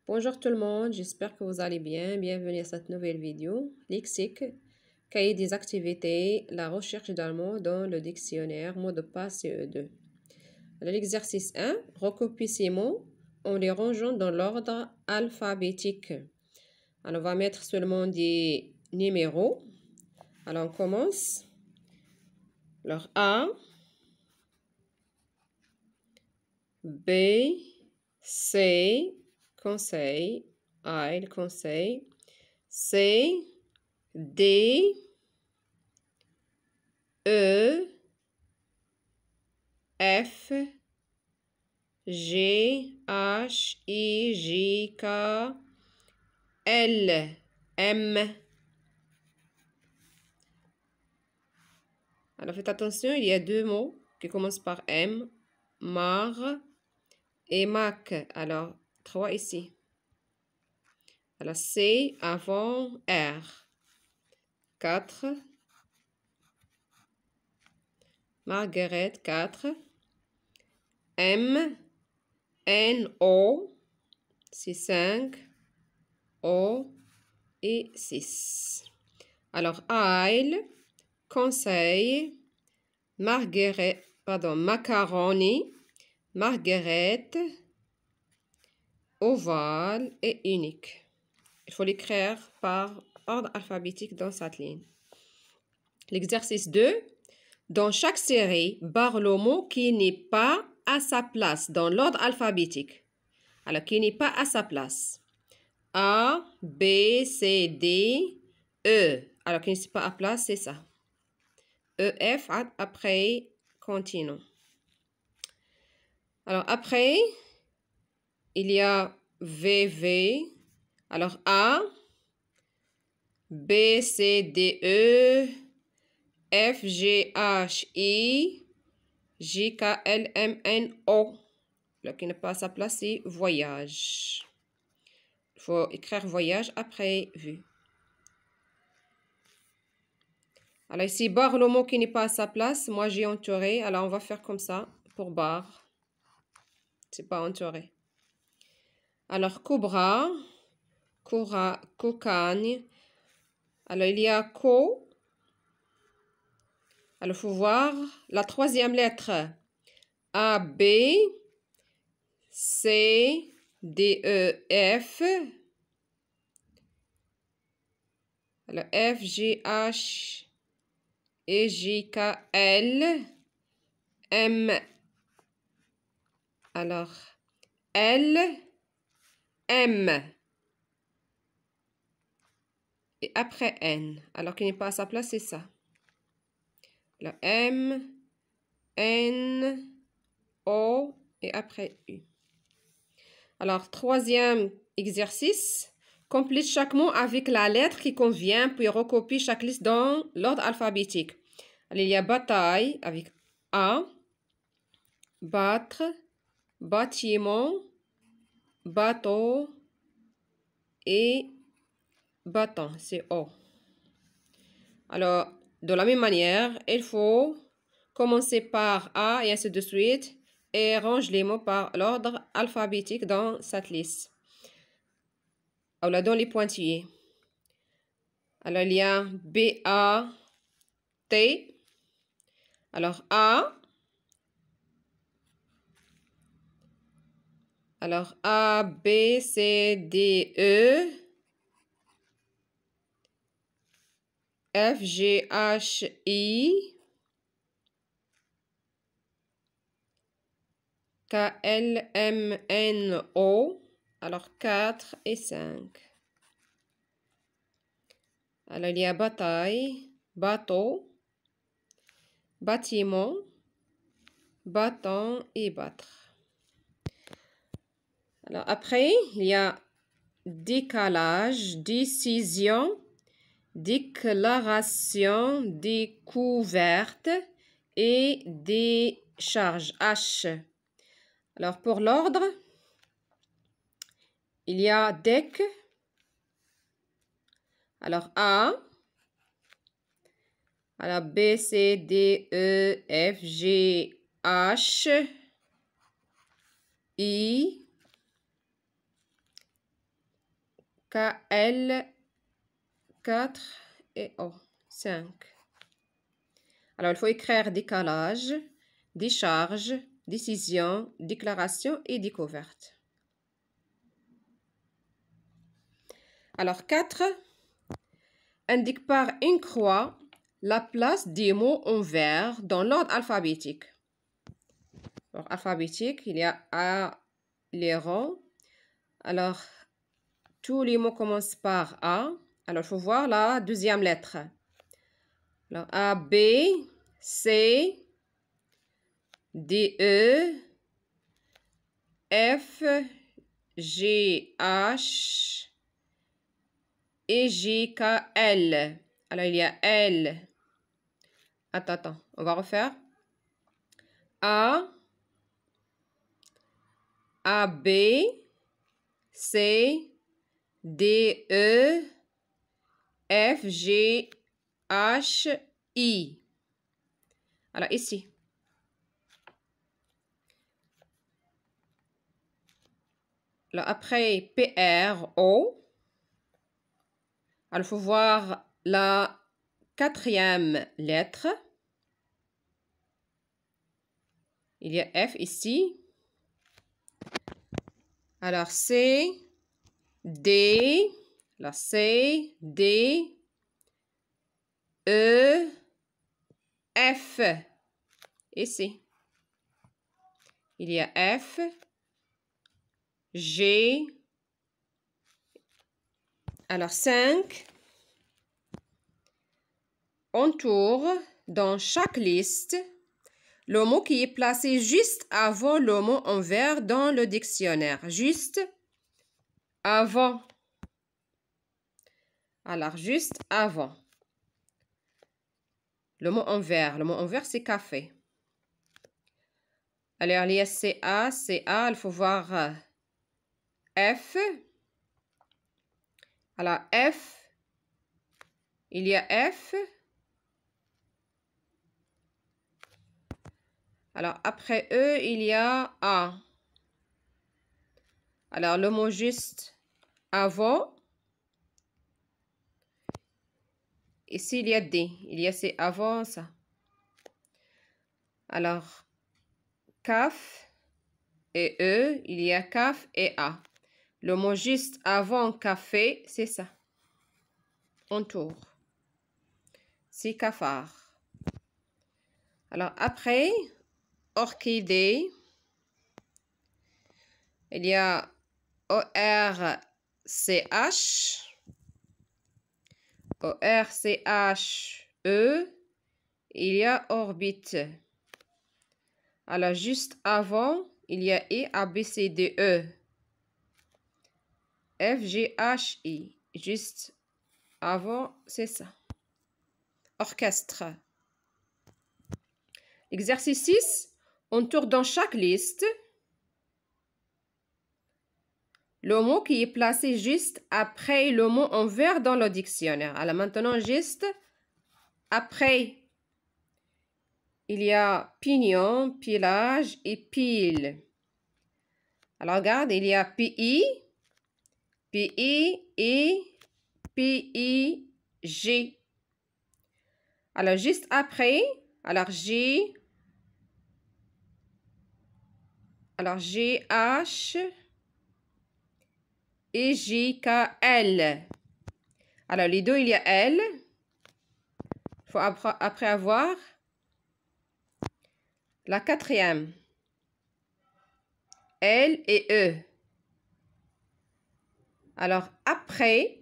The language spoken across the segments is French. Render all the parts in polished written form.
Bonjour tout le monde, j'espère que vous allez bien. Bienvenue à cette nouvelle vidéo. Lexique, cahier des activités, la recherche d'un mot dans le dictionnaire, mot de passe CE2. L'exercice 1, recopie ces mots en les rangeant dans l'ordre alphabétique. Alors, on va mettre seulement des numéros. Alors, on commence. Alors, A, B, C, conseil, aile, conseil, C, D, E, F, G, H, I, J, K, L, M. Alors faites attention, il y a deux mots qui commencent par M, mar et mac. Alors, 3 ici. Alors, C avant R. 4. Margaret, 4. M, N, O. C'est 5. O et 6. Alors, aile, conseil, macaroni, marguerite, ovale et unique. Il faut l'écrire par ordre alphabétique dans cette ligne. L'exercice 2. Dans chaque série, barre le mot qui n'est pas à sa place dans l'ordre alphabétique. Alors, qui n'est pas à sa place. A, B, C, D, E. Alors, qui n'est pas à place, c'est ça. E, F, après, continue. Alors, après, il y a V, V. Alors, A, B, C, D, E, F, G, H, I, J, K, L, M, N, O. Là, qui n'est pas à sa place, c'est voyage. Il faut écrire voyage après vu. Alors ici, barre le mot qui n'est pas à sa place. Moi, j'ai entouré. Alors, on va faire comme ça pour barre. C'est pas entouré. Alors, cobra, cocagne. Alors, il y a co. Alors, il faut voir la troisième lettre. A, B, C, D, E, F. Alors, F, G, H, E, J, K, L, M. Alors, L, M. Et après N. Alors, qui n'est pas à sa place, c'est ça. Alors, M, N, O et après U. Alors, troisième exercice. Complète chaque mot avec la lettre qui convient, puis recopie chaque liste dans l'ordre alphabétique. Alors, il y a bataille avec A, battre, bâtiment, bateau et bâton, c'est O. Alors, de la même manière, il faut commencer par A et ainsi de suite et range les mots par l'ordre alphabétique dans cette liste. Alors, dans les pointillés. Alors, il y a B, A, T. Alors, A. Alors, A, B, C, D, E. F, G, H, I. K, L, M, N, O. Alors, 4 et 5. Alors, il y a bataille, bateau, bâtiment, bâton et battre. Alors, après, il y a décalage, décision, déclaration, découverte et décharge, H. Alors, pour l'ordre, il y a DEC. Alors, A. Alors, B, C, D, E, F, G, H, I, K, L, 4 et O, 5. Alors, il faut écrire décalage, décharge, décision, déclaration et découverte. Alors, 4 indique par une croix la place des mots en vers dans l'ordre alphabétique. Alors, alphabétique, il y a A, les rangs. Alors, tous les mots commencent par A. Alors, il faut voir la deuxième lettre. Alors, A, B, C, D, E, F, G, H et J, K, L. Alors, il y a L. Attends, on va refaire. A, B, C, D, E, F, G, H, I. Alors, ici. Alors, après P, R, O. Alors, il faut voir la quatrième lettre. Il y a F ici. Alors, C, D. Alors, C, D, E, F. Ici. Il y a F, G. Alors, 5. On tourne dans chaque liste le mot qui est placé juste avant le mot en vers dans le dictionnaire. Juste avant. Alors, juste avant. Le mot en vers. Le mot en vers, c'est café. Alors, il y a CA, CA, il faut voir F. Alors, F. Il y a F. Alors, après E, il y a A. Alors, le mot juste avant. Ici, il y a D. Il y a C avant ça. Alors, CAF et E, il y a CAF et A. Le mot juste avant café, c'est ça. On tourne. C'est cafard. Alors, après, orchidée, il y a O-R-C-H, O-R-C-H-E, il y a orbite. Alors, juste avant, il y a I, A, B, C, D, E, F, G, H, I. Juste avant, c'est ça. Orchestre. Exercice 6, on tourne dans chaque liste le mot qui est placé juste après le mot en vers dans le dictionnaire. Alors maintenant, juste après, il y a pignon, pilage et pile. Alors regarde, il y a PI, PI et PIG. Alors juste après, alors G, alors GH et JKL. Alors les deux, il y a L. Il faut après avoir la quatrième. L et E. Alors après,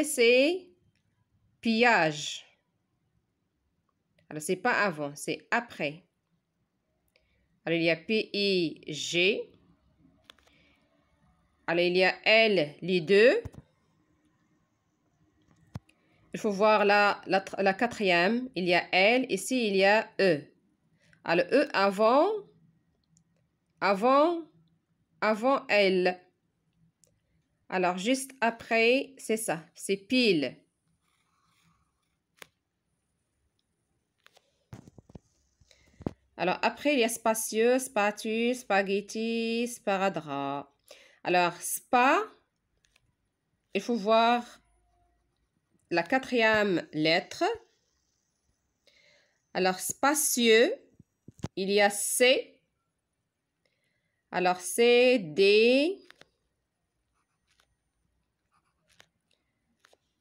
c'est pillage. Alors c'est pas avant, c'est après. Alors il y a P-I-G. Alors il y a L, les deux. Il faut voir la quatrième. Il y a L. Ici, il y a E. Alors, E avant L. Alors, juste après, c'est ça. C'est pile. Alors, après, il y a spacieux, spatu, spaghetti, sparadrap. Alors, spa, il faut voir la 4e lettre. Alors, spacieux, il y a C. Alors, C, D.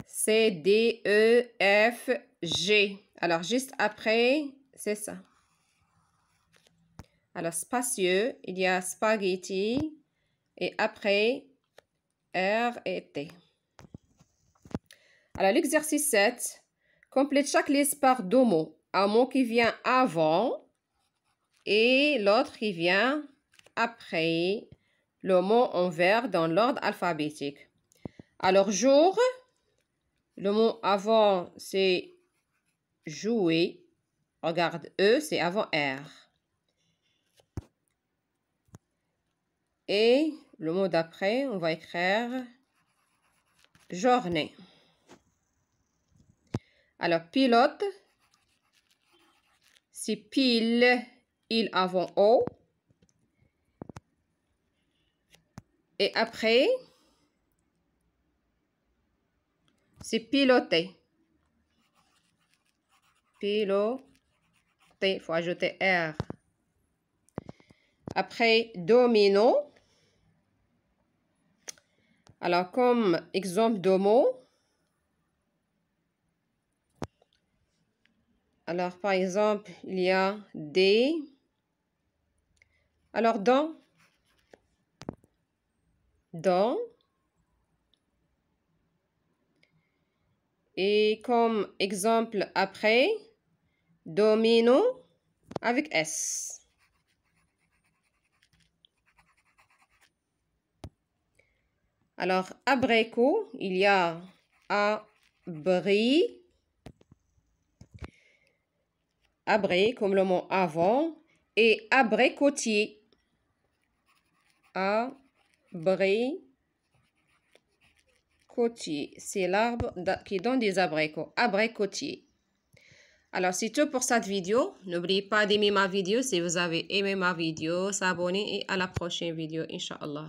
C, D, E, F, G. Alors, juste après, c'est ça. Alors, spacieux, il y a spaghetti. Et après, R et T. Alors, l'exercice 7. Complète chaque liste par 2 mots. Un mot qui vient avant et l'autre qui vient après le mot en vert dans l'ordre alphabétique. Alors, jour, le mot avant, c'est jouer. Regarde, E, c'est avant R. Et le mot d'après, on va écrire journée. Alors, pilote, c'est pile, il avant O. Et après, c'est piloter. Piloter, il faut ajouter R. Après, domino. Alors, comme exemple de mot, alors par exemple, il y a des. Alors, dans. Et comme exemple après, domino avec S. Alors, abricot, il y a abri. Abri comme le mot avant. Et abricotier. Abricotier. C'est l'arbre qui donne des abricots. Abricotier. Alors, c'est tout pour cette vidéo. N'oubliez pas d'aimer ma vidéo si vous avez aimé ma vidéo, s'abonner et à la prochaine vidéo, Inch'Allah.